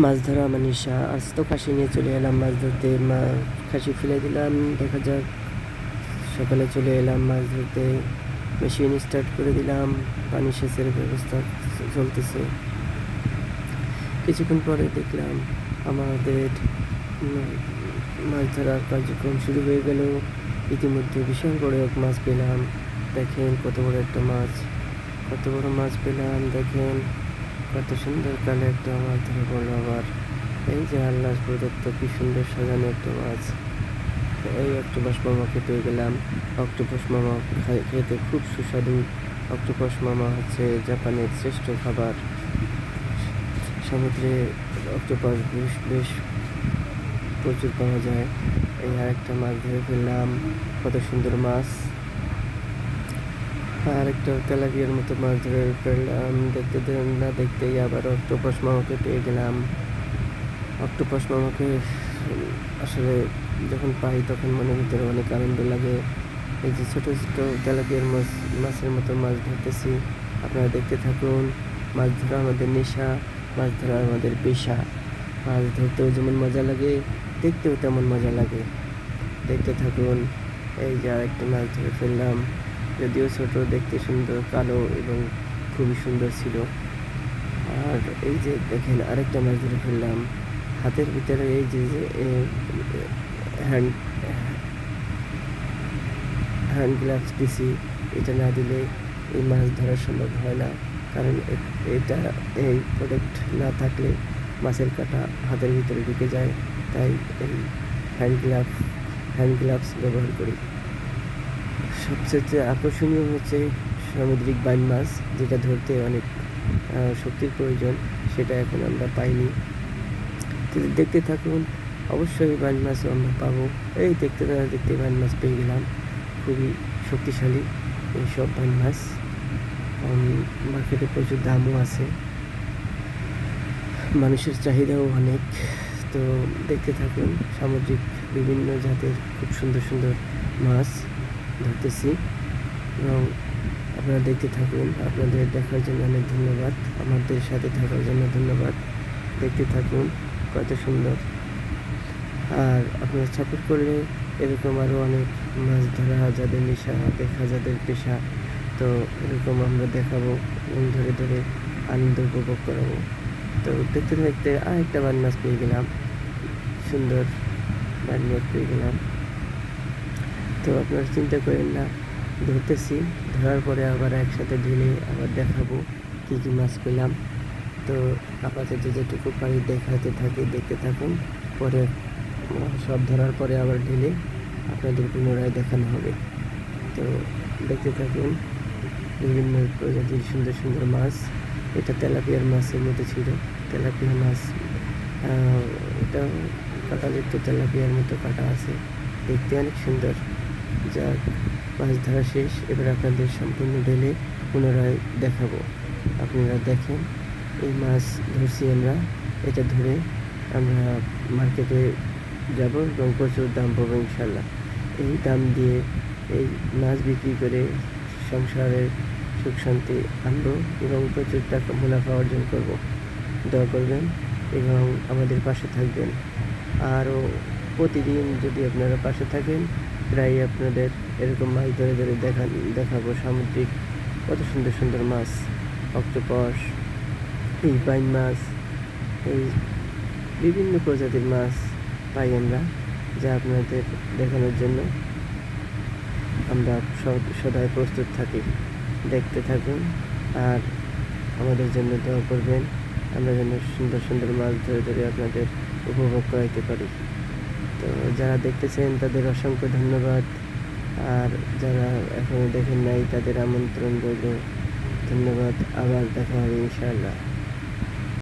মাছ ধরা আমার নেশা। আজ তো খাসি নিয়ে চলে এলাম মাছ ধরতে। খাসি ফেলে দিলাম, দেখা যাক। সকালে চলে এলাম মাছ ধরতে, মেশিন স্টার্ট করে দিলাম, পানি সেচের ব্যবস্থা চলতেছে। কিছুক্ষণ পরে দেখলাম আমাদের মাছ ধরার কার্যক্রম শুরু হয়ে গেল। ইতিমধ্যে বিশাল বড় এক মাছ পেলাম। দেখেন কত বড় একটা মাছ, কত বড় মাছ পেলাম। দেখেন কত সুন্দর কালে একটা মাছ ধরে পড়লো আবার। এই যে আল্লাহ প্রদত্ত কি সুন্দর সাজানো একটা মাছ। এই অক্টোপাস মামাকে পেয়ে গেলাম। অক্টোপাস মামা খেতে খুব সুস্বাদু। অক্টোপাস মামা হচ্ছে জাপানের শ্রেষ্ঠ খাবার। সমুদ্রে অক্টোপাস বেশ প্রচুর পাওয়া যায়। এই আরেকটা মাছ ধরে ফেললাম, কত সুন্দর মাছ। আর একটা তেলাপিয়ার মতো মাছ ধরে ফেললাম। দেখতেই আবার অক্টোপাস মামাকে পেয়ে গেলাম। অক্টোপাস মামাকে আসলে যখন পাই তখন মনের ভিতরে অনেক আনন্দ লাগে। এই যে ছোটো ছোটো তেলাপিয়ার মাছের মতো মাছ ধরতেছি, আপনারা দেখতে থাকুন। মাছ ধরা আমাদের নেশা, মাছ ধরা আমাদের পেশা। মাছ ধরতেও যেমন মজা লাগে, দেখতেও তেমন মজা লাগে। দেখতে থাকুন। এই যে আরেকটা মাছ ধরে ফেললাম, যদিও ছোট, দেখতে সুন্দর, কালো এবং খুবই সুন্দর ছিল। আর এই যে দেখেন আরেকটা মাছ ধরে ফেললাম। হাতের ভিতরে এই যে হ্যান্ড গ্লাভস দিছি, এটা না দিলে এই মাছ ধরা সম্ভব হয় না। কারণ এই প্রোডাক্ট না থাকলে মাছের কাঁটা হাতের ভিতরে ঢুকে যায়। তাই এই হ্যান্ড গ্লাভস ব্যবহার করি। সবচেয়ে আকর্ষণীয় হচ্ছে সামুদ্রিক বাইন মাছ, যেটা ধরতে অনেক শক্তির প্রয়োজন, সেটা এখন আমরা পাইনি। দেখতে থাকুন, অবশ্যই বাইন মাছও আমরা পাবো। এই দেখতে বাইন মাছ পেয়ে গেলাম। খুবই শক্তিশালী এইসব বাইন মাছ। মার্কেটে প্রচুর দামও আছে, মানুষের চাহিদাও অনেক। তো দেখতে থাকুন, সামুদ্রিক বিভিন্ন জাতের খুব সুন্দর সুন্দর মাছ ধরতেছি এবং আপনারা দেখতে থাকুন। আপনাদের দেখার জন্য অনেক ধন্যবাদ, আমাদের সাথে থাকার জন্য ধন্যবাদ। দেখতে থাকুন কত সুন্দর। আর আপনারা সাপোর্ট করলে এরকম আরও অনেক মাছ ধরা যাদের নেশা, দেখা যাদের পেশা, তো এরকম আমরা দেখাবো এবং ধরে ধরে আনন্দ উপভোগ করাবো। তো দেখতে দেখতে আরেকটা বাইন মাছ পেয়ে গেলাম, সুন্দর বাইন মাছ পেয়ে গেলাম। তো আপনারা চিন্তা করেন না, ধরতেছি, ধরার পরে আবার একসাথে ঢেলে আবার দেখাবো কী কী মাছ পেলাম। তো আপাতত যেটুকু পারি দেখাতে থাকি, দেখতে থাকুন। পরে সব ধরার পরে আবার ঢেলে আপনাদের পুনরায় দেখানো হবে। তো দেখতে থাকুন, বিভিন্ন প্রজাতির সুন্দর সুন্দর মাছ। এটা তেলাপিয়ার মাছের মতো ছিল, তেলাপিয়া মাছ। এটা কাঁটাযুক্ত তেলাপিয়ার মতো কাটা আছে, দেখতে অনেক সুন্দর। যাক, মাছ ধরা শেষ, এবার আপনাদের সম্পূর্ণ ঢেলে পুনরায় দেখাবো। আপনারা দেখেন, এই মাছ ধরছি আমরা। এটা ধরে আমরা মার্কেটে যাব এবং প্রচুর দাম পাবো ইনশাল্লাহ। এই দাম দিয়ে এই মাছ বিক্রি করে সংসারের সুখ শান্তি আনবো এবং প্রচুর টাকা মুনাফা অর্জন করব। দোয়া করবেন এবং আমাদের পাশে থাকবেন। আরও প্রতিদিন যদি আপনারা পাশে থাকেন, প্রায় আপনাদের এরকম মাছ ধরে ধরে দেখাবো সামুদ্রিক কত সুন্দর সুন্দর মাছ। অক্টোপাস, এই বাইন মাছ, এই বিভিন্ন প্রজাতির মাছ পাই আমরা, যা আপনাদের দেখানোর জন্য আমরা সদাই প্রস্তুত থাকি। দেখতে থাকুন আর আমাদের জন্য দোয়া করবেন, আমরা যেন সুন্দর সুন্দর মাছ ধরে ধরে আপনাদের উপভোগ করাইতে পারি। তো যারা দেখতেছেন তাদের অসংখ্য ধন্যবাদ। আর যারা এখনও দেখেন নাই তাদের আমন্ত্রণ রইল। ধন্যবাদ, আবার দেখা হবে ইনশাআল্লাহ।